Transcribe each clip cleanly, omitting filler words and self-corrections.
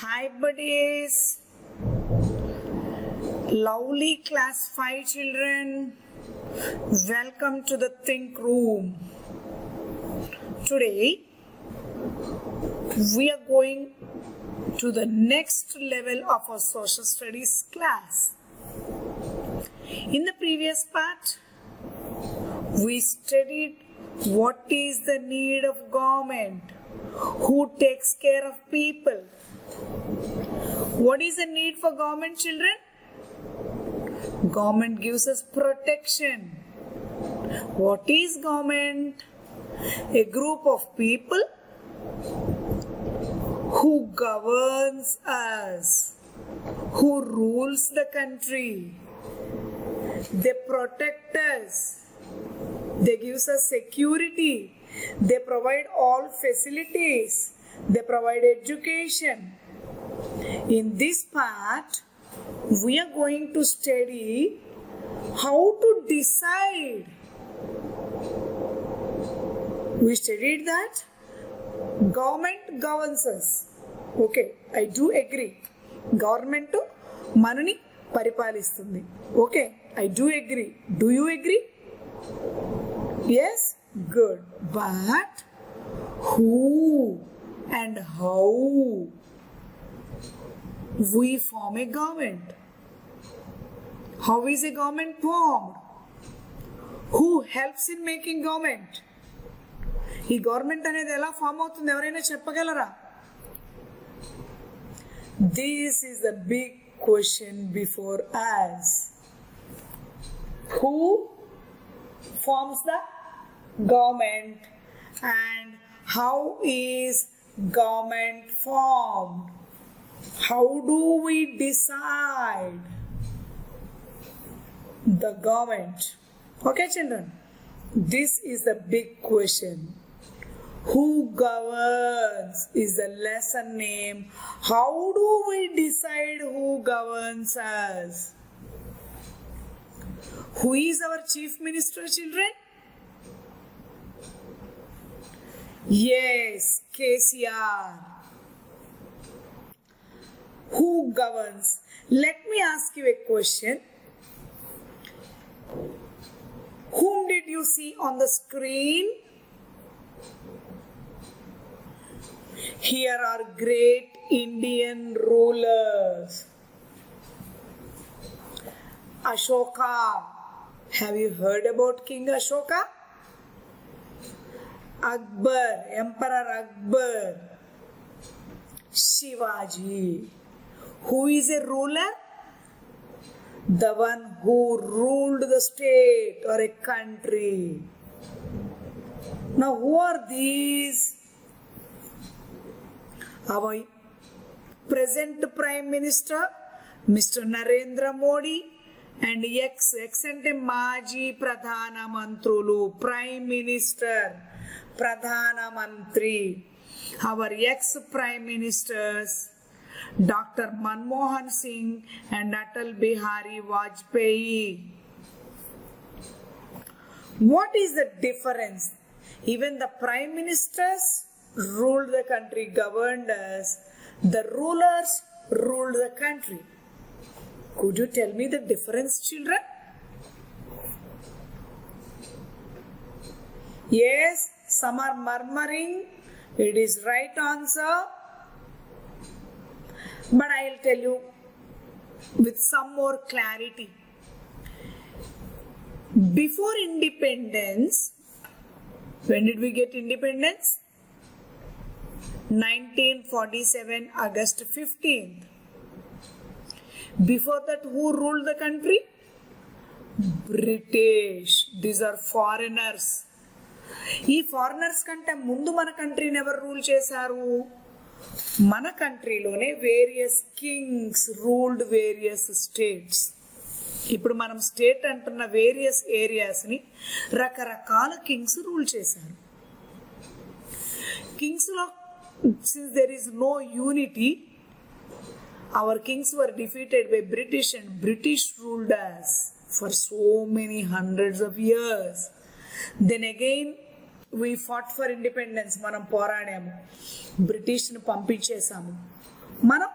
Hi buddies, lovely class 5 children, welcome to the think room. Today we are going to the next level of our social studies class. In the previous part, we studied what is the need of government, who takes care of people. What is the need for government, children? Government gives us protection. What is government? A group of people who governs us, who rules the country. They protect us. They give us security. They provide all facilities. They provide education. In this part, we are going to study how to decide. We studied that government governs us. Okay, I do agree. Government manani paripalistundi. Okay, I do agree. Do you agree? Yes? Good. But who and how we form a government? How is a government formed? Who helps in making government? ఈ government అనేది ఎలా form అవుతుంది ఎవరైనా చెప్పగలరా? This is the big question before us. Who forms the government and how is government formed? How do we decide the government? Okay, children, this is the big question. Who governs is the lesson name. How do we decide who governs us? Who is our chief minister, children? Yes, KCR. Who governs? Let me ask you a question. Whom did you see on the screen? Here are great Indian rulers. Ashoka. Have you heard about King Ashoka? Akbar, Emperor Akbar. Shivaji. Who is a ruler? The one who ruled the state or a country. Now, who are these? Our present Prime Minister, Mr. Narendra Modi, and ex ante Maji Pradhana Mantrulu, Prime Minister, Pradhana Mantri. Our ex-Prime Ministers, Dr. Manmohan Singh and Atal Bihari Vajpayee. What is the difference? Even the Prime Ministers ruled the country, governed us. The rulers ruled the country. Could you tell me the difference, children? Yes, some are murmuring. It is right answer. But I will tell you with some more clarity. Before independence, when did we get independence? 1947, August 15th. Before that, who ruled the country? British. These are foreigners. ఈ foreigners కంటే ముందు మన కంట్రీని ఎవరు rule చేశారు? మన కంట్రీలోనే various kings ruled various states. ఇప్పుడు మనం స్టేట్ అంటున్న వేరియస్ ఏరియాస్ని రకరకాల కింగ్స్ రూల్ చేశారు. కింగ్స్లో since there is no unity, our kings were defeated by British and British ruled us for so many hundreds of years. Then again we fought for independence. మనం పోరాడాము, బ్రిటిష్ని పంపించేశాము. మనం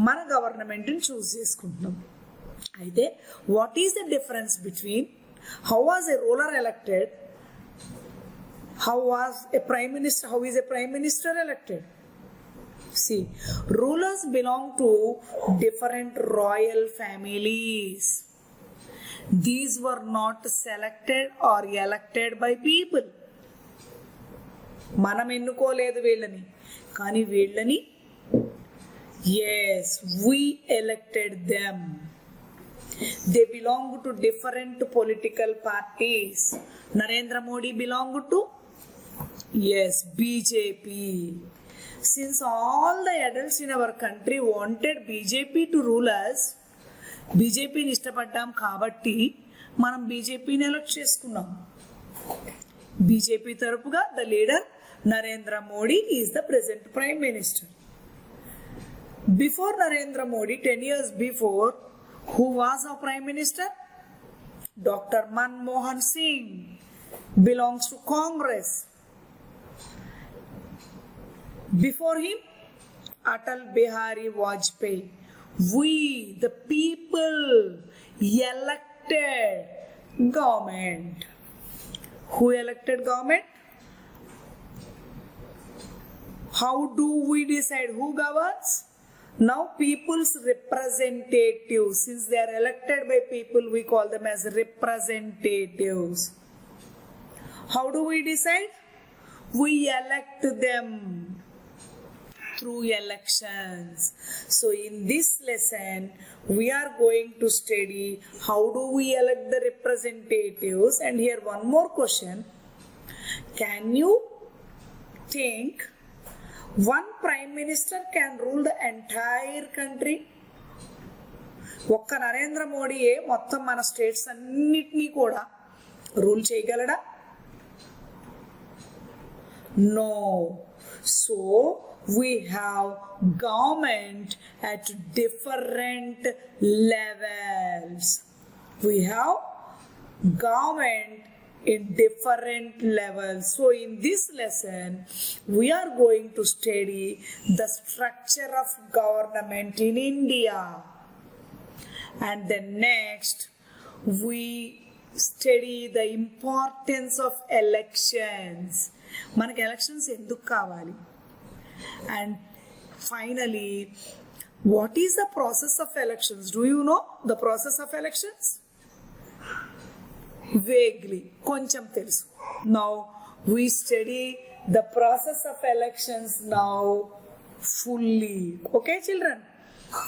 మన గవర్నమెంట్ని choose చేసుకుంటున్నాం. అయితే what is the difference between how was a ruler elected, how is a prime minister elected? See, rulers belong to different royal families. These were not selected or elected by people. మనం ఎన్నుకోలేదు వీళ్ళని, కానీ వీళ్ళని yes, we elected them. They belong to different political parties. Narendra Modi belonged to yes, BJP. Since all the adults in our country wanted BJP to rule us, BJPని ఇష్టపడ్డాం కాబట్టి మనం BJPని elect చేసుకున్నాం. BJP తరపుగా the leader Narendra Modi is the present prime minister. Before Narendra Modi, 10 years before, who was our prime minister? Dr. Manmohan Singh belongs to Congress. Before him, Atal Bihari Vajpayee. We, the people, elected government. Who elected government? How do we decide who governs? Now people's representatives. Since they are elected by people, we call them as representatives. How do we decide? We elect them through elections. So in this lesson, we are going to study how do we elect the representatives. And here one more question. Can you think one prime minister can rule the entire country? ఒక్క నరేంద్ర మోడీయే మొత్తం మన states అన్నిటినీ కూడా rule చేయగలడా? No. So we have government at different levels. We have government in different levels. So in this lesson, we are going to study the structure of government in India. And then next, we study the importance of elections. మనకి elections ఎందుకు కావాలి? And finally, what is the process of elections? Do you know the process of elections? Vaguely, కొంచెం తెలుసు. Now we study the process of elections now fully. Okay, children?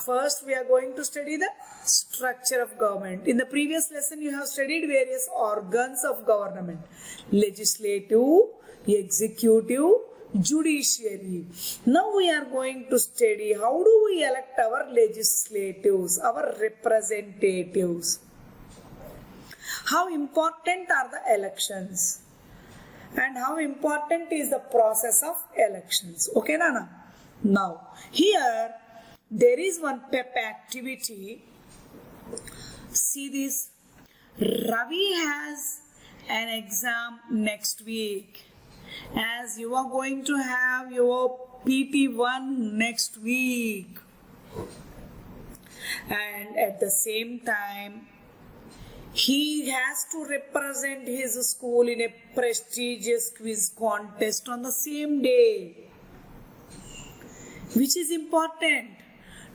First, we are going to study the structure of government. In the previous lesson, you have studied various organs of government: legislative, executive, judiciary. Now we are going to study how do we elect our legislatives, our representatives. How important are the elections? And how important is the process of elections? Okay, Nana? Now, here there is one PEP activity. See this. Ravi has an exam next week. As you are going to have your PT1 next week. And at the same time, he has to represent his school in a prestigious quiz contest on the same day. Which is important?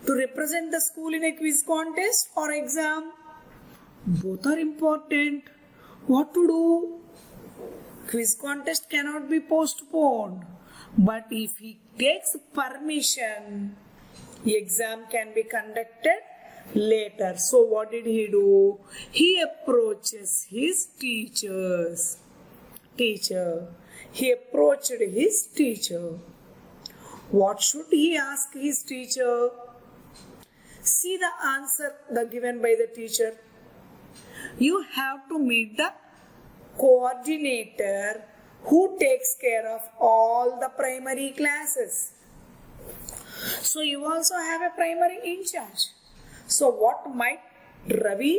To represent the school in a quiz contest or exam? Both are important. What to do? Quiz contest cannot be postponed. But if he takes permission, the exam can be conducted later. So what did he do? He approaches his teacher. He approached his teacher. What should he ask his teacher? See the answer given by the teacher. You have to meet the coordinator who takes care of all the primary classes. So you also have a primary in charge. So what might Ravi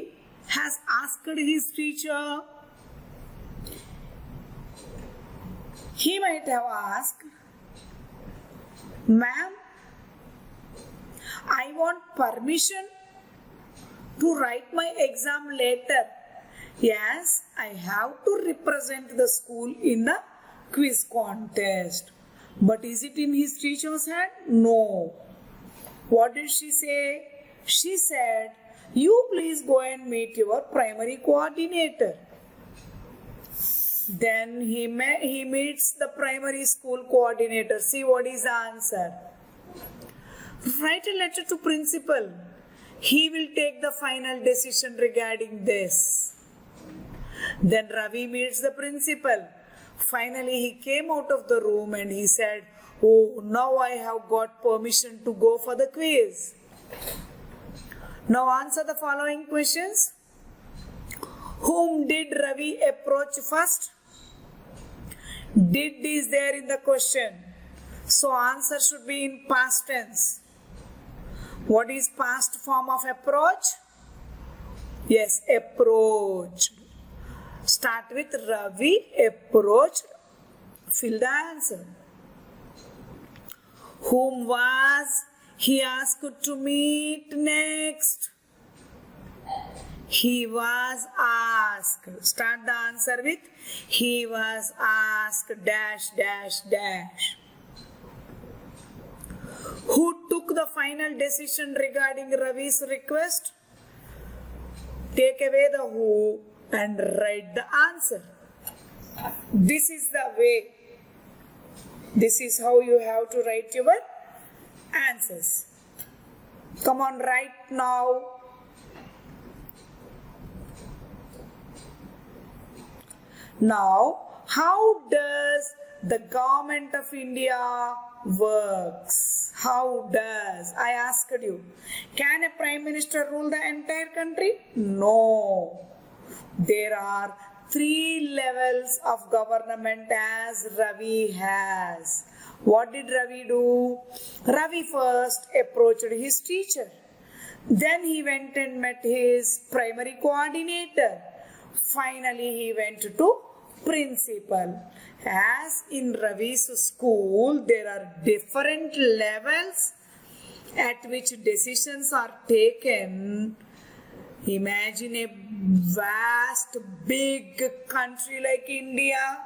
has asked his teacher? He might have asked, "Ma'am, I want permission to write my exam later. Yes, I have to represent the school in the quiz contest. But is it in his teacher's hand? No. What did she say? She said, you please go and meet your primary coordinator. Then he meets the primary school coordinator. See what is the answer. Write a letter to principal. He will take the final decision regarding this. Then Ravi meets the principal. Finally, he came out of the room and he said, oh, now I have got permission to go for the quiz. Now answer the following questions. Whom did Ravi approach first? Did is there in the question. So answer should be in past tense. What is past form of approach? Yes, approach. Start with Ravi approached. Fill the answer. Whom was he asked to meet next? He was asked. Start the answer with he was asked dash dash dash. Who took the final decision regarding Ravi's request? Take away the who and write the answer. This is the way. This is how you have to write your answers. Come on, write now. Now, how does the government of India works? How does? I asked you. Can a prime minister rule the entire country? No. There are 3 levels of government as Ravi has. What did Ravi do? Ravi first approached his teacher. Then he went and met his primary coordinator. Finally, he went to principal. As in Ravi's school, there are different levels at which decisions are taken. Imagine a vast, big country like India.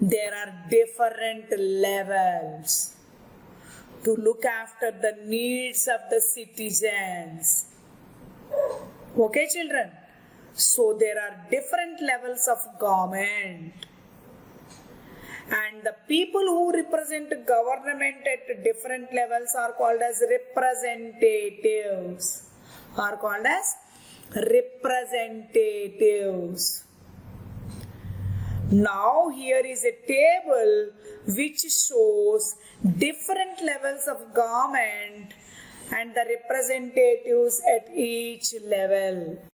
There are different levels to look after the needs of the citizens. Okay, children? So there are different levels of government. And the people who represent government at different levels are called as representatives. Are called as representatives. Now here is a table which shows different levels of government and the representatives at each level.